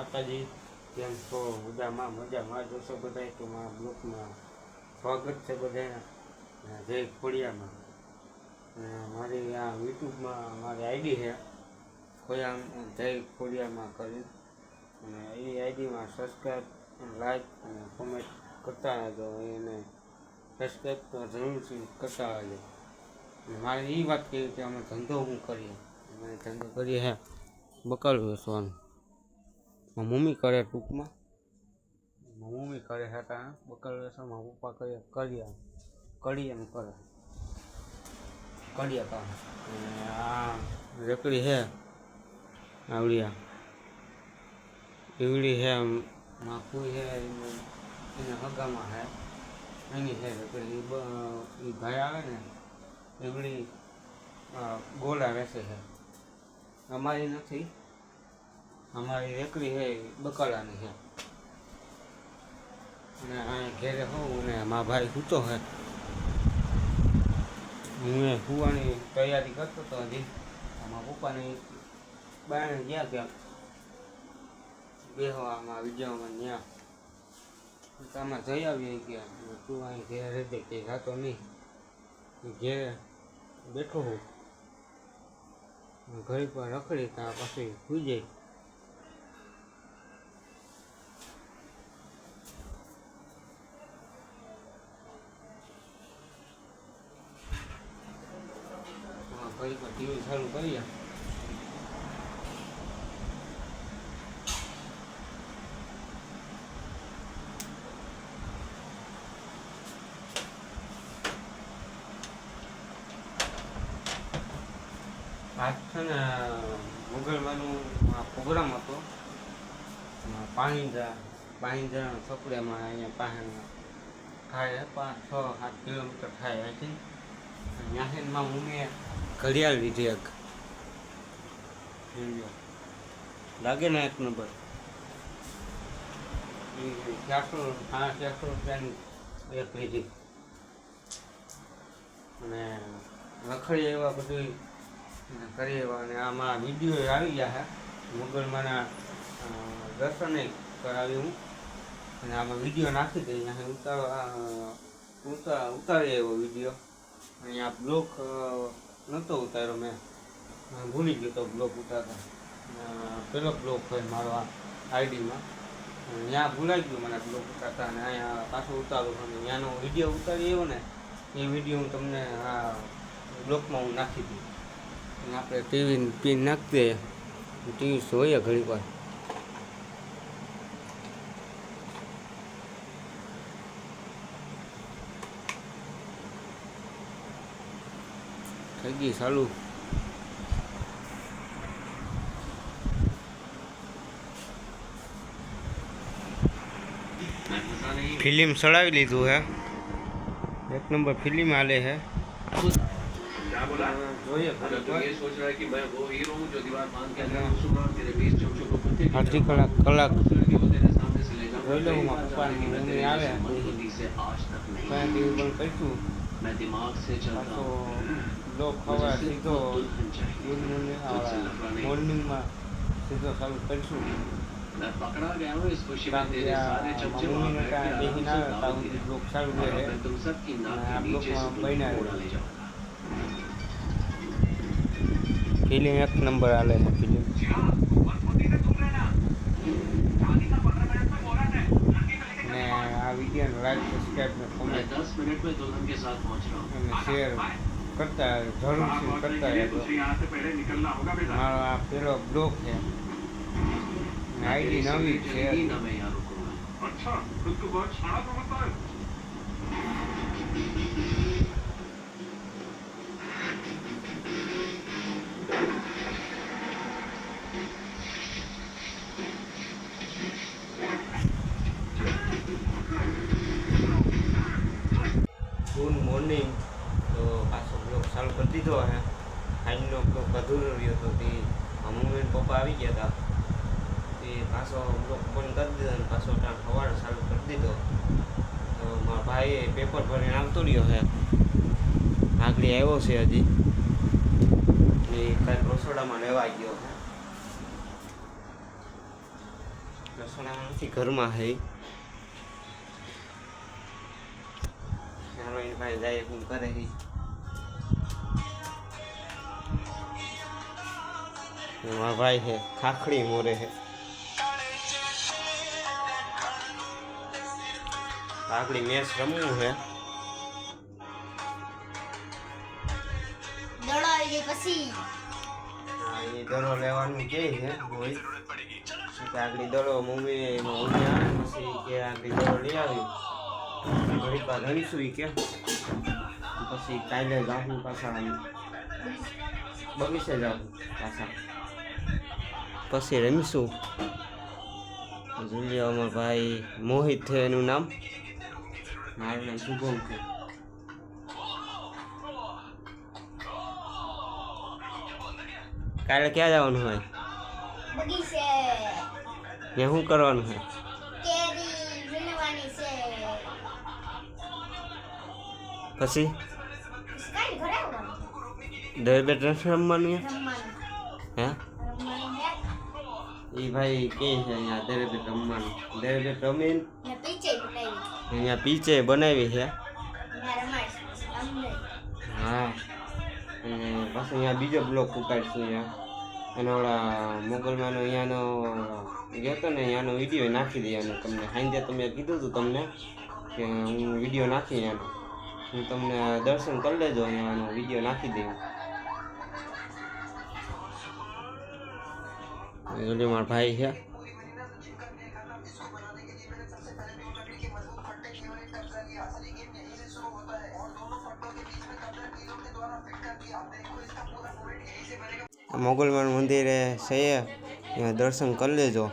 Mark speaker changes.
Speaker 1: માતાજી, કેમ છો? મજામાં જોશો બધા તો મારા બ્લોગમાં સ્વાગત છે બધાને. જય ખોડિયામાં. મારી આ યુટ્યુબમાં મારી આઈડી છે ખોડિયામ જય ખોડિયામાં કરી, અને એ આઈડીમાં સબસ્ક્રાઈબ, લાઈક અને કોમેન્ટ કરતા રહેજો. એને સબસ્ક્રાઈબ તો જરૂરથી કરતા રહેજો. મારે એ વાત કહી કે અમે ધંધો હું કરીએ. અમે ધંધો કરીએ હે બકલ વેચવાનો. મમ્મી કરે ટૂંકમાં, મમ્મી કરે હતા બકલ વેચવામાં, પપ્પા કરે કડી એમ કરે કડિયા કામ. આ રેકડી છે આવડિયા એવડી છે, માખું છે એને હગામાં છે એની છે રેકડી. એ ભાઈ આવે ને એવડી ગોળા વેચે છે. અમારી નથી, અમારી રેકડી છે બકાલાની છે. અને અહીંયા ઘેરે હોઉં ને મારા ભાઈ સૂતો છે, હું એ સુવાની તૈયારી કરતો હતો. હજી મારા પપ્પાની બાયણે ગયા ક્યાંક બેહવામાં વિજયમાં ત્યાં આમાં જઈ આવીએ ગયા. તું અહીં ઘેરે રહેતે કે જાતો નહીં, ઘેરે બેઠો હોઉં ઘડી પર રખડી ત્યાં પછી સુઈ જાય. ઘડી પર ટીવી ચાલુ કરીએ. આજ છે ને મંગળવારનો પ્રોગ્રામ હતો. પાણીજા છોકરીમાં અહીંયા પાસે થાય 5-6-7 કિલોમીટર થાય અહીંથી. ત્યાંથી મમ્મીએ ઘડિયાળ લીધી એક, લાગે ને 1 નંબર. 400 રૂપિયાની એક લીધી. અને રખડી એવા બધું કરી એવા. અને આમાં વિડીયો આવી ગયા છે. મુગલમાંના દર્શન કરાવી હું, અને આમાં વિડીયો નાખી દઈ. અહીંયા ઉતારી એવો વિડીયો. અહીંયા બ્લોક નહોતો ઉતાર્યો, મેં ભૂલી ગયો તો બ્લોક ઉતારતા. પેલો બ્લોક હોય મારો આ આઈડીમાં, ત્યાં ભૂલાઈ ગયું મને બ્લોક ઉતારતા. અને અહીંયા પાછું ઉતારું અને ત્યાંનો વિડીયો ઉતારી એવો ને એ વિડીયો હું તમને આ બ્લોકમાં હું નાખી દઉં. અને આપણે ટીવી પિન નાખી દઈએ, ટીવી જોઈએ ઘણી વાર. થઈ ગઈ ચાલુ. ફિલ્મ ચડાવી લીધું હે, 1 નંબર ફિલ્મ હાલે है. અડધી કલાક જોઈ લઉં. પપ્પાની આવે ટીવી બંધ કરીશું. પાછો બ્લોક ખબર સીધો મોર્નિંગમાં સીધો ચાલુ કરીશું.
Speaker 2: पकड़ा गया हूँ इस खुशी में तेरे सारे चमचम
Speaker 1: देखी ना બ્લોક ચાલુ રહે.
Speaker 2: तुम सबकी नाक के नीचे से कोड़ा ले जाऊंगा.
Speaker 1: ફિલ્મ 1 નંબર હાલે છે ફિલ્મ. ને આ વિડીયોને લાઈક, સબસ્ક્રાઈબ ને કોમેન્ટ
Speaker 2: 10 मिनट में दुल्हन के साथ पहुंच रहा हूँ.
Speaker 1: અને શેર કરતા જરૂરથી કરતા રહેજો. મારો આ પેલો બ્લોગ છે, આઈડી નવી છે. Good morning. તો પાછો બ્લોગ ચાલુ કરી દીધો હે. આજનો બ્લોગ અધૂરો રહ્યો હતો. તે મમ્મી પપ્પા આવી ગયા હતા, તે પાછો બ્લોગ બંધ કરી દીધો અને પાછો સવારે ચાલુ કરી દીધો. તો મારા ભાઈએ પેપર ભરીને આવતો રહ્યો છે, આગળ આવ્યો છે હજી. એ કાંઈ રસોડામાં લેવા ગયો છે.
Speaker 3: રસોડામાં નથી, ઘરમાં હે. ચાલો એ ભાઈ જાય હું કરે હે. મારા ભાઈ છે ખાખડી મોરે છે. ખાખડી મેચ રમવું છે.
Speaker 4: પછી
Speaker 3: હા એ દડો લેવાનું કે છે હોય કે આગળ દડો મમ્મી એમાં ઊંઘ્યા પછી કે આગળ દડો લઈ આવી ઘડીક વાર રહીશું ઈ કે પછી કાલે જાઉં પાછા બગીચે જાઉં પાછા પછી રમીશું. જોઈ અમારા ભાઈ મોહિત છે એનું નામ, મારું નામ શુભમ છે. કાલે ક્યાં જવાનું હોય?
Speaker 4: બગીચે
Speaker 3: ત્યાં શું કરવાનું હોય?
Speaker 4: કેરી વીણવાની છે.
Speaker 3: પછી
Speaker 4: કાઈ ઘરે આવવાનું
Speaker 3: દરેક બેટ નથી રમવાનું હે? હે
Speaker 4: રમવાનું હે
Speaker 3: એ ભાઈ કે છે અહીંયા દરેક બેટ રમવાનું. દરેક બેટ રમીને
Speaker 4: ને પીચે બનાવી
Speaker 3: અહીંયા પીચે બનાવી છે.
Speaker 4: ને રમાડ અમને
Speaker 3: હા અને પાછું અહીંયા બીજો બ્લોક ઉતારીશું અહીંયા. અને ઓલા મોગલમાંનો અહીંયાનો ગયો હતો ને અહીંયાનો વિડીયો નાખી દેવાનો તમને. સાંજે તમે કીધું હતું તમને કે હું વિડીયો નાખી એનો. હું તમને દર્શન કરી લેજો, અહીંયાનો વિડીયો નાખી દઉં. જોડે મારા ભાઈ છે. મોગલમાનું મંદિરે છે, ત્યાં દર્શન કરી લેજો.